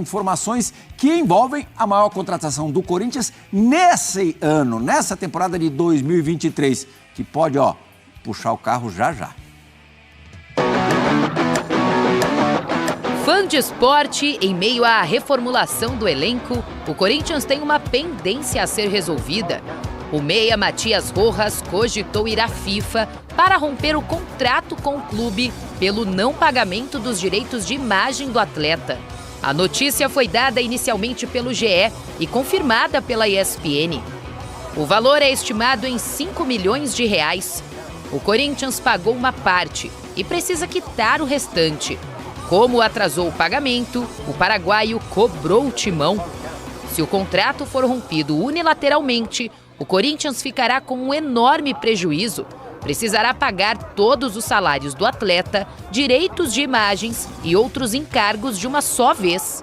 Informações que envolvem a maior contratação do Corinthians nesse ano, nessa temporada de 2023, que pode, puxar o carro já já. Fã de esporte, em meio à reformulação do elenco, o Corinthians tem uma pendência a ser resolvida. O meia Matias Rojas cogitou ir à FIFA para romper o contrato com o clube pelo não pagamento dos direitos de imagem do atleta. A notícia foi dada inicialmente pelo GE e confirmada pela ESPN. O valor é estimado em 5 milhões de reais. O Corinthians pagou uma parte e precisa quitar o restante. Como atrasou o pagamento, o paraguaio cobrou o timão. Se o contrato for rompido unilateralmente, o Corinthians ficará com um enorme prejuízo. Precisará pagar todos os salários do atleta, direitos de imagens e outros encargos de uma só vez.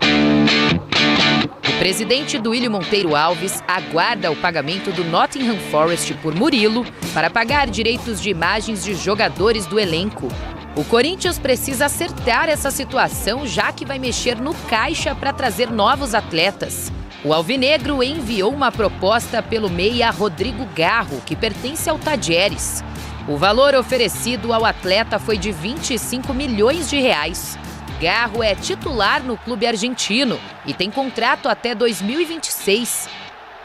O presidente Duílio Monteiro Alves aguarda o pagamento do Nottingham Forest por Murilo para pagar direitos de imagens de jogadores do elenco. O Corinthians precisa acertar essa situação, já que vai mexer no caixa para trazer novos atletas. O alvinegro enviou uma proposta pelo meia Rodrigo Garro, que pertence ao Tadieres. O valor oferecido ao atleta foi de 25 milhões de reais. Garro é titular no clube argentino e tem contrato até 2026.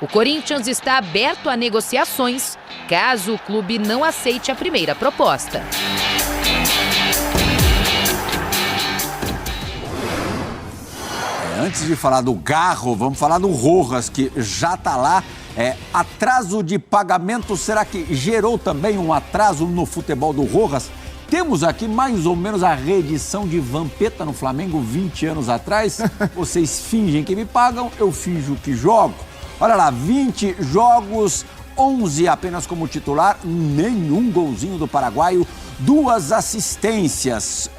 O Corinthians está aberto a negociações, caso o clube não aceite a primeira proposta. Antes de falar do Garro, vamos falar do Rojas, que já está lá. Atraso de pagamento, será que gerou também um atraso no futebol do Rojas? Temos aqui mais ou menos a reedição de Vampeta no Flamengo 20 anos atrás. Vocês fingem que me pagam, eu finjo que jogo. Olha lá, 20 jogos, 11 apenas como titular, nenhum golzinho do paraguaio, 2 assistências,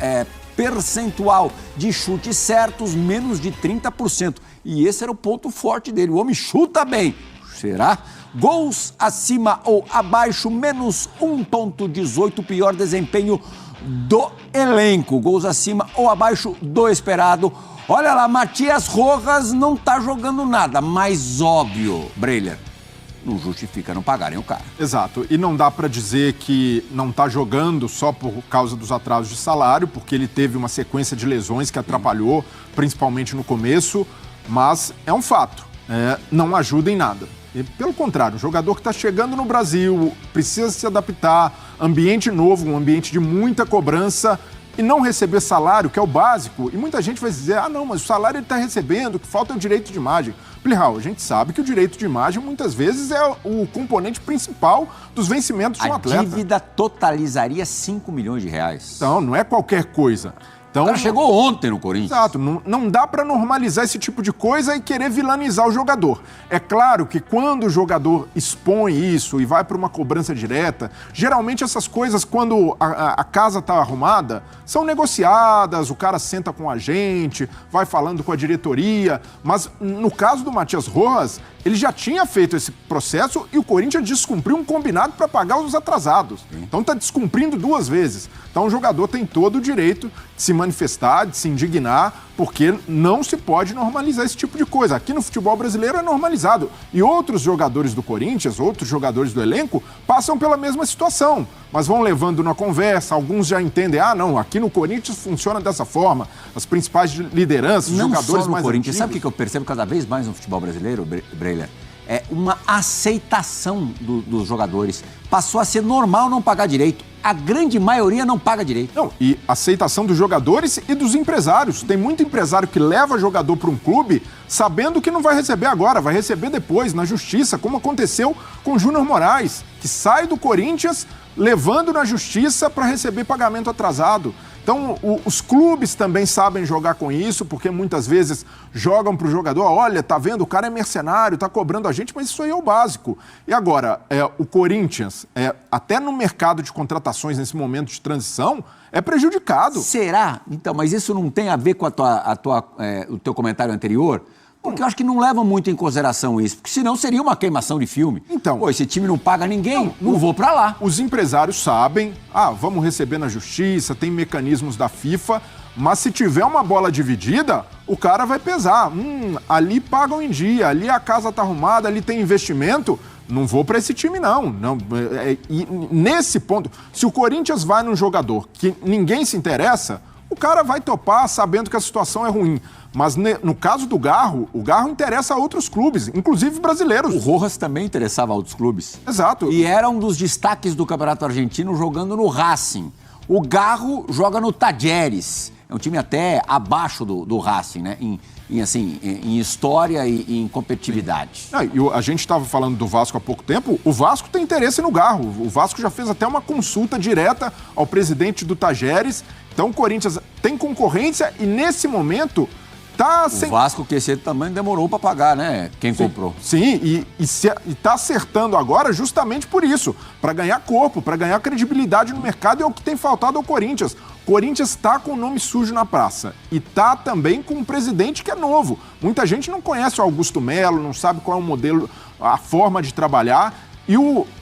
percentual de chutes certos, menos de 30%. E esse era o ponto forte dele, o homem chuta bem. Será? Gols acima ou abaixo, menos 1,18, pior desempenho do elenco. Gols acima ou abaixo do esperado. Olha lá, Matias Rojas não tá jogando nada, mas óbvio, Breiler, não justifica não pagarem o cara. Exato, e não dá para dizer que não tá jogando só por causa dos atrasos de salário, porque ele teve uma sequência de lesões que atrapalhou, principalmente no começo, mas é um fato, não ajuda em nada. E, pelo contrário, o jogador que está chegando no Brasil precisa se adaptar, ambiente novo, um ambiente de muita cobrança e não receber salário, que é o básico. E muita gente vai dizer, não, mas o salário ele está recebendo, que falta é o direito de imagem. Plihal, a gente sabe que o direito de imagem muitas vezes é o componente principal dos vencimentos de um atleta. A dívida totalizaria 5 milhões de reais. Então, não é qualquer coisa. Então, o cara chegou ontem no Corinthians. Exato, não dá para normalizar esse tipo de coisa e querer vilanizar o jogador. É claro que quando o jogador expõe isso e vai para uma cobrança direta, geralmente essas coisas, quando a casa está arrumada, são negociadas, o cara senta com a gente, vai falando com a diretoria, mas no caso do Matias Rojas, ele já tinha feito esse processo e o Corinthians descumpriu um combinado para pagar os atrasados. Então está descumprindo 2 vezes. Então o jogador tem todo o direito de se manifestar, de se indignar, porque não se pode normalizar esse tipo de coisa. Aqui no futebol brasileiro é normalizado. E outros jogadores do Corinthians, outros jogadores do elenco, passam pela mesma situação. Mas vão levando na conversa, alguns já entendem, não, aqui no Corinthians funciona dessa forma. As principais lideranças, os jogadores mais Corinthians. antigos. Sabe o que eu percebo cada vez mais no futebol brasileiro, Breiler? É uma aceitação dos jogadores. Passou a ser normal não pagar direito. A grande maioria não paga direito. Não, e aceitação dos jogadores e dos empresários. Tem muito empresário que leva jogador para um clube sabendo que não vai receber agora, vai receber depois, na justiça, como aconteceu com o Júnior Moraes, que sai do Corinthians levando na justiça para receber pagamento atrasado. Então, os clubes também sabem jogar com isso, porque muitas vezes jogam para o jogador, olha, tá vendo, o cara é mercenário, tá cobrando a gente, mas isso aí é o básico. E agora, o Corinthians, até no mercado de contratações nesse momento de transição, é prejudicado. Será? Então, mas isso não tem a ver com o teu comentário anterior? Porque eu acho que não levam muito em consideração isso, porque senão seria uma queimação de filme. Então, pô, esse time não paga ninguém, não vou pra lá. Os empresários sabem, vamos receber na justiça, tem mecanismos da FIFA, mas se tiver uma bola dividida, o cara vai pesar. Ali pagam em dia, ali a casa tá arrumada, ali tem investimento. Não vou para esse time, não. E nesse ponto, se o Corinthians vai num jogador que ninguém se interessa, o cara vai topar sabendo que a situação é ruim. Mas no caso do Garro, o Garro interessa a outros clubes, inclusive brasileiros. O Rojas também interessava a outros clubes. Exato. E era um dos destaques do Campeonato Argentino jogando no Racing. O Garro joga no Talleres. É um time até abaixo do Racing, né? Em história e em competitividade. A gente estava falando do Vasco há pouco tempo. O Vasco tem interesse no Garro. O Vasco já fez até uma consulta direta ao presidente do Talleres. Então o Corinthians tem concorrência e nesse momento tá O Vasco, que esse tamanho, demorou para pagar, né? Quem comprou. Sim, e tá acertando agora justamente por isso, para ganhar corpo, para ganhar credibilidade no mercado, e é o que tem faltado ao Corinthians. O Corinthians está com o nome sujo na praça e tá também com um presidente que é novo. Muita gente não conhece o Augusto Melo, não sabe qual é o modelo, a forma de trabalhar. E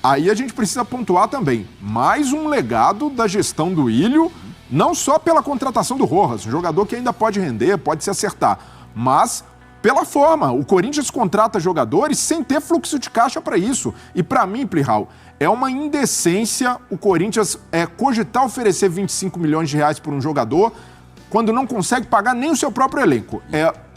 aí a gente precisa pontuar também mais um legado da gestão do Ilho, não só pela contratação do Rojas, um jogador que ainda pode render, pode se acertar, mas pela forma. O Corinthians contrata jogadores sem ter fluxo de caixa para isso. E para mim, Plihal, é uma indecência o Corinthians cogitar oferecer 25 milhões de reais por um jogador quando não consegue pagar nem o seu próprio elenco.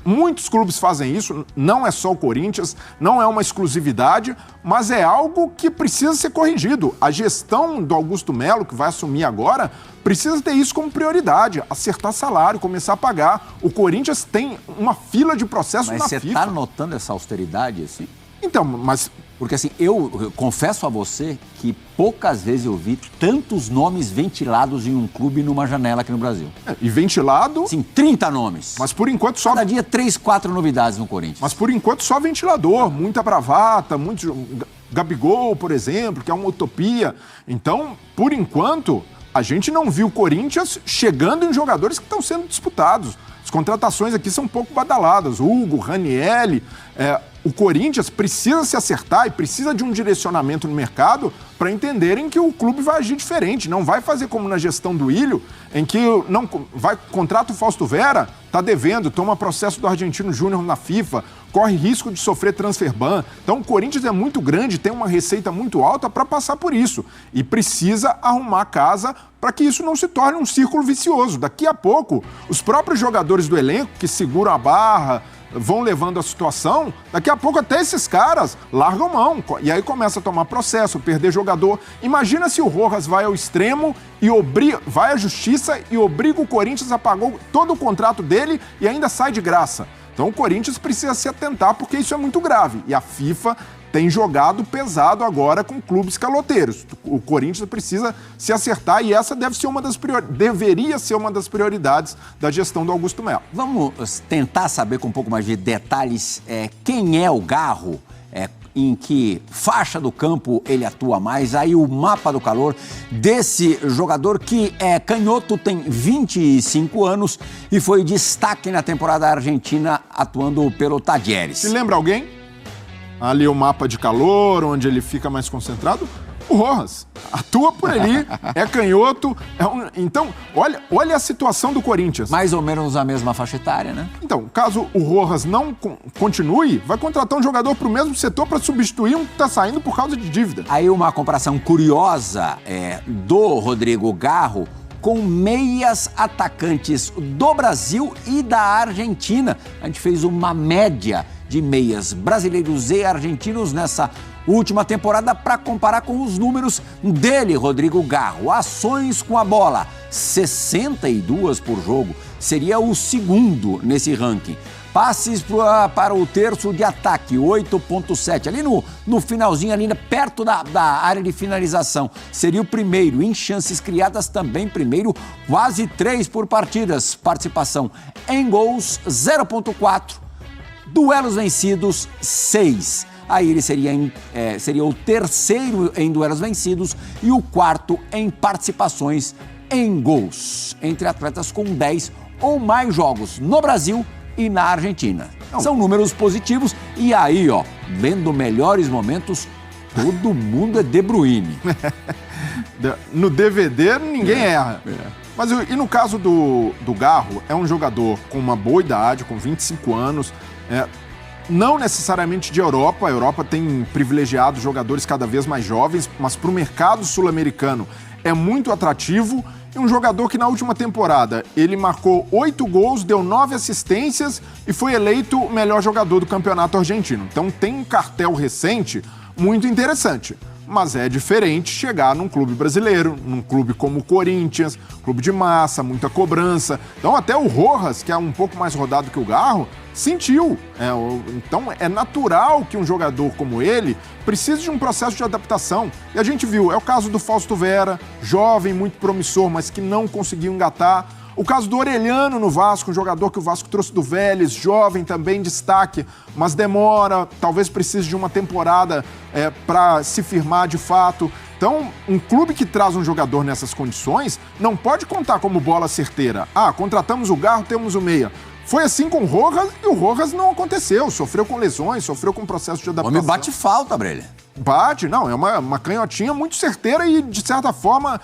Muitos clubes fazem isso, não é só o Corinthians, não é uma exclusividade, mas é algo que precisa ser corrigido. A gestão do Augusto Melo, que vai assumir agora, precisa ter isso como prioridade, acertar salário, começar a pagar. O Corinthians tem uma fila de processos na FIFA. Mas você está notando essa austeridade, assim? Então, mas... Porque assim, eu confesso a você que poucas vezes eu vi tantos nomes ventilados em um clube numa janela aqui no Brasil. E ventilado... Sim, 30 nomes. Mas por enquanto só... Cada dia 3, 4 novidades no Corinthians. Mas por enquanto só ventilador, muita bravata, muito... Gabigol, por exemplo, que é uma utopia. Então, por enquanto, a gente não viu o Corinthians chegando em jogadores que estão sendo disputados. As contratações aqui são um pouco badaladas. Hugo, Ranieri... O Corinthians precisa se acertar e precisa de um direcionamento no mercado para entenderem que o clube vai agir diferente. Não vai fazer como na gestão do Ilho, em que contrata o Fausto Vera, está devendo, toma processo do Argentino Júnior na FIFA, corre risco de sofrer transfer ban. Então o Corinthians é muito grande, tem uma receita muito alta para passar por isso. E precisa arrumar a casa para que isso não se torne um círculo vicioso. Daqui a pouco, os próprios jogadores do elenco que seguram a barra, vão levando a situação, daqui a pouco até esses caras largam mão. E aí começa a tomar processo, perder jogador. Imagina se o Rojas vai ao extremo e vai à justiça e obriga o Corinthians a pagar todo o contrato dele e ainda sai de graça. Então o Corinthians precisa se atentar porque isso é muito grave. E a FIFA tem jogado pesado agora com clubes caloteiros. O Corinthians precisa se acertar e essa deveria ser uma das prioridades da gestão do Augusto Melo. Vamos tentar saber com um pouco mais de detalhes quem é o Garro, em que faixa do campo ele atua mais. Aí o mapa do calor desse jogador que é canhoto, tem 25 anos e foi destaque na temporada argentina atuando pelo Talleres. Se lembra alguém? Ali o mapa de calor, onde ele fica mais concentrado, o Rojas atua por ali, é canhoto. Então, olha a situação do Corinthians. Mais ou menos a mesma faixa etária, né? Então, caso o Rojas não continue, vai contratar um jogador para o mesmo setor para substituir um que está saindo por causa de dívida. Aí uma comparação curiosa do Rodrigo Garro com meias atacantes do Brasil e da Argentina. A gente fez uma média de meias brasileiros e argentinos nessa última temporada para comparar com os números dele, Rodrigo Garro. Ações com a bola, 62 por jogo, seria o segundo nesse ranking. Passes para o terço de ataque, 8,7. Ali no finalzinho, ali perto da área de finalização, seria o primeiro. Em chances criadas, também primeiro, quase 3 por partidas. Participação em gols, 0,4. Duelos vencidos, 6. Aí ele seria o terceiro em duelos vencidos e o quarto em participações em gols, entre atletas com 10 ou mais jogos no Brasil e na Argentina. São números positivos e aí, vendo melhores momentos, todo mundo é De Bruyne. No DVD ninguém erra. Mas e no caso do Garro, é um jogador com uma boa idade, com 25 anos, não necessariamente de Europa. A Europa tem privilegiado jogadores cada vez mais jovens, mas para o mercado sul-americano é muito atrativo. E um jogador que na última temporada ele marcou 8 gols, deu 9 assistências e foi eleito o melhor jogador do campeonato argentino. Então tem um cartel recente muito interessante. Mas é diferente chegar num clube brasileiro, num clube como o Corinthians, clube de massa, muita cobrança. Então até o Rojas, que é um pouco mais rodado que o Garro, sentiu. Então é natural que um jogador como ele precise de um processo de adaptação. E a gente viu, é o caso do Fausto Vera, jovem, muito promissor, mas que não conseguiu engatar. O caso do Orelhano no Vasco, um jogador que o Vasco trouxe do Vélez, jovem também, destaque, mas demora, talvez precise de uma temporada para se firmar de fato. Então, um clube que traz um jogador nessas condições não pode contar como bola certeira. Contratamos o Garro, temos o meia. Foi assim com o Rojas e o Rojas não aconteceu. Sofreu com lesões, sofreu com processo de adaptação. O homem bate falta, Breler. Bate, não, é uma canhotinha muito certeira e, de certa forma,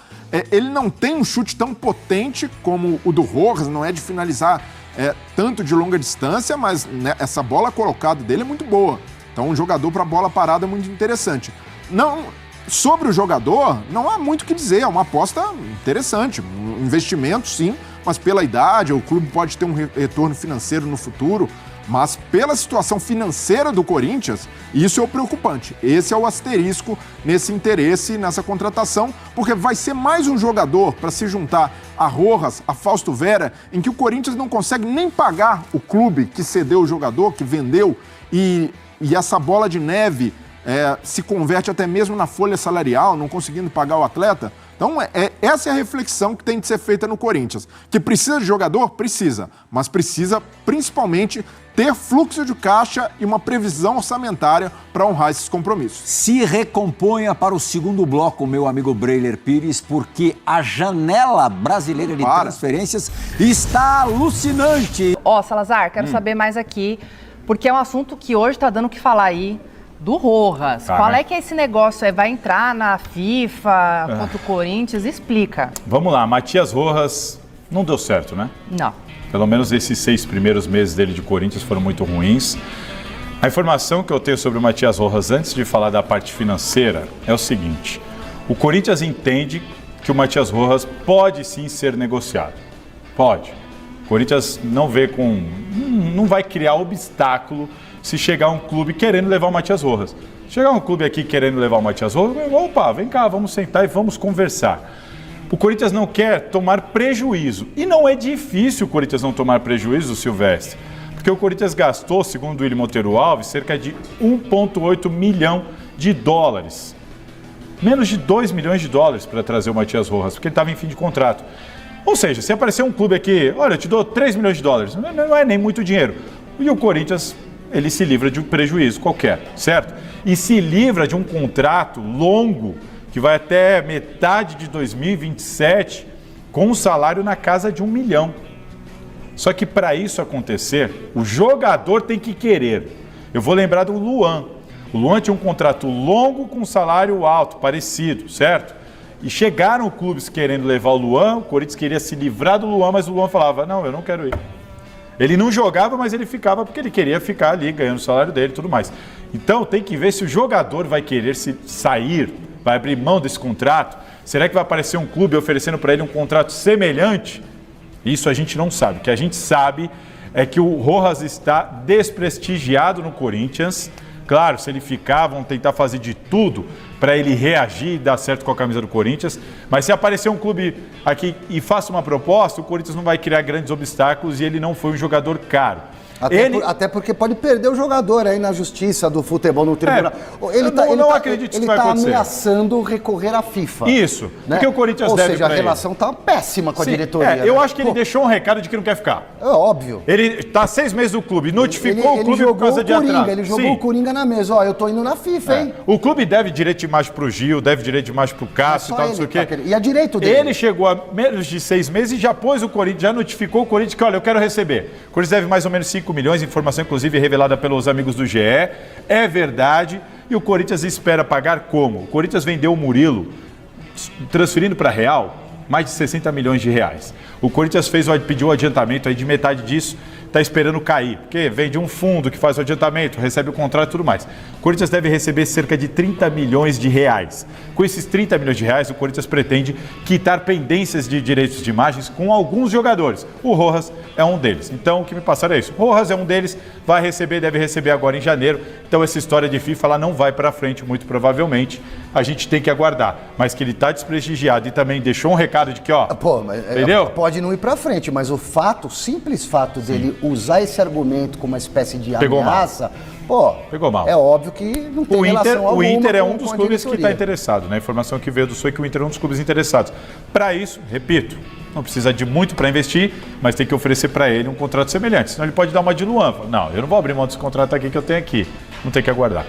ele não tem um chute tão potente como o do Rojas, não é de finalizar tanto de longa distância, mas né, essa bola colocada dele é muito boa. Então, um jogador para bola parada é muito interessante. Não, sobre o jogador, não há muito o que dizer, é uma aposta interessante, um investimento sim, mas pela idade, o clube pode ter um retorno financeiro no futuro, mas pela situação financeira do Corinthians, isso é o preocupante. Esse é o asterisco nesse interesse, nessa contratação, porque vai ser mais um jogador para se juntar a Rojas, a Fausto Vera, em que o Corinthians não consegue nem pagar o clube que cedeu o jogador, que vendeu, e essa bola de neve se converte até mesmo na folha salarial, não conseguindo pagar o atleta. Então, essa é a reflexão que tem de ser feita no Corinthians. Que precisa de jogador? Precisa. Mas precisa, principalmente, ter fluxo de caixa e uma previsão orçamentária para honrar esses compromissos. Se recomponha para o segundo bloco, meu amigo Breler Pires, porque a janela brasileira de transferências está alucinante. Salazar, quero saber mais aqui, porque é um assunto que hoje está dando o que falar aí. Do Rojas. Qual é que é esse negócio? Vai entrar na FIFA contra o Corinthians? Explica. Vamos lá, Matias Rojas não deu certo, né? Não. Pelo menos esses 6 primeiros meses dele de Corinthians foram muito ruins. A informação que eu tenho sobre o Matias Rojas, antes de falar da parte financeira, é o seguinte. O Corinthians entende que o Matias Rojas pode sim ser negociado. Pode. O Corinthians não vai criar obstáculo se chegar um clube querendo levar o Matias Rojas. Chegar um clube aqui querendo levar o Matias Rojas, opa, vem cá, vamos sentar e vamos conversar. O Corinthians não quer tomar prejuízo. E não é difícil o Corinthians não tomar prejuízo, Silvestre. Porque o Corinthians gastou, segundo o Willy Monteiro Alves, cerca de 1,8 milhão de dólares. Menos de 2 milhões de dólares para trazer o Matias Rojas, porque ele estava em fim de contrato. Ou seja, se aparecer um clube aqui, olha, eu te dou 3 milhões de dólares, não é nem muito dinheiro. E o Corinthians, ele se livra de um prejuízo qualquer, certo? E se livra de um contrato longo, que vai até metade de 2027, com um salário na casa de 1 milhão. Só que para isso acontecer, o jogador tem que querer. Eu vou lembrar do Luan. O Luan tinha um contrato longo com um salário alto, parecido, certo? E chegaram clubes querendo levar o Luan, o Corinthians queria se livrar do Luan, mas o Luan falava, não, eu não quero ir. Ele não jogava, mas ele ficava porque ele queria ficar ali, ganhando o salário dele e tudo mais. Então tem que ver se o jogador vai querer sair, vai abrir mão desse contrato. Será que vai aparecer um clube oferecendo para ele um contrato semelhante? Isso a gente não sabe. O que a gente sabe é que o Rojas está desprestigiado no Corinthians. Claro, se ele ficar, vão tentar fazer de tudo para ele reagir e dar certo com a camisa do Corinthians. Mas se aparecer um clube aqui e faça uma proposta, o Corinthians não vai criar grandes obstáculos e ele não foi um jogador caro. Até porque pode perder o jogador aí na justiça do futebol, no tribunal. Eu não acredito que isso vai acontecer. Ele está ameaçando recorrer à FIFA. Isso, né? Porque o Corinthians deve a relação está péssima com a diretoria. Eu acho que ele deixou um recado de que não quer ficar. É óbvio. Ele está 6 meses do clube, notificou o clube por causa de atraso. Ele jogou o Coringa na mesa. Eu tô indo na FIFA, hein? O clube deve direito de imagem pro Gil, deve direito de imagem pro Cássio e tal, não sei o quê. E a direito dele? Ele chegou a menos de 6 meses e já pôs o Corinthians, já notificou o Corinthians que, olha, eu quero receber. O Corinthians deve mais ou menos 5 milhões, informação inclusive revelada pelos amigos do GE. É verdade. E o Corinthians espera pagar como? O Corinthians vendeu o Murilo, transferindo para Real, mais de 60 milhões de reais. O Corinthians pediu o adiantamento aí de metade disso, está esperando cair, porque vem de um fundo que faz o adiantamento, recebe o contrato e tudo mais. O Corinthians deve receber cerca de 30 milhões de reais. Com esses 30 milhões de reais, o Corinthians pretende quitar pendências de direitos de imagens com alguns jogadores. O Rojas é um deles. Então, o que me passaram é isso. O Rojas é um deles, deve receber agora em janeiro. Então, essa história de FIFA ela não vai para frente, muito provavelmente. A gente tem que aguardar. Mas que ele está desprestigiado e também deixou um recado de que, ó, entendeu? Pode não ir para frente, mas o simples fato dele usar esse argumento como uma espécie de ameaça, pegou mal. É óbvio que não tem relação alguma. O Inter é um dos clubes que está interessado, né? A informação que veio do Sul é que o Inter é um dos clubes interessados. Para isso, repito, não precisa de muito para investir, mas tem que oferecer para ele um contrato semelhante. Senão ele pode dar uma de Luan. Não, eu não vou abrir mão desse contrato aqui que eu tenho aqui. Não tem que aguardar.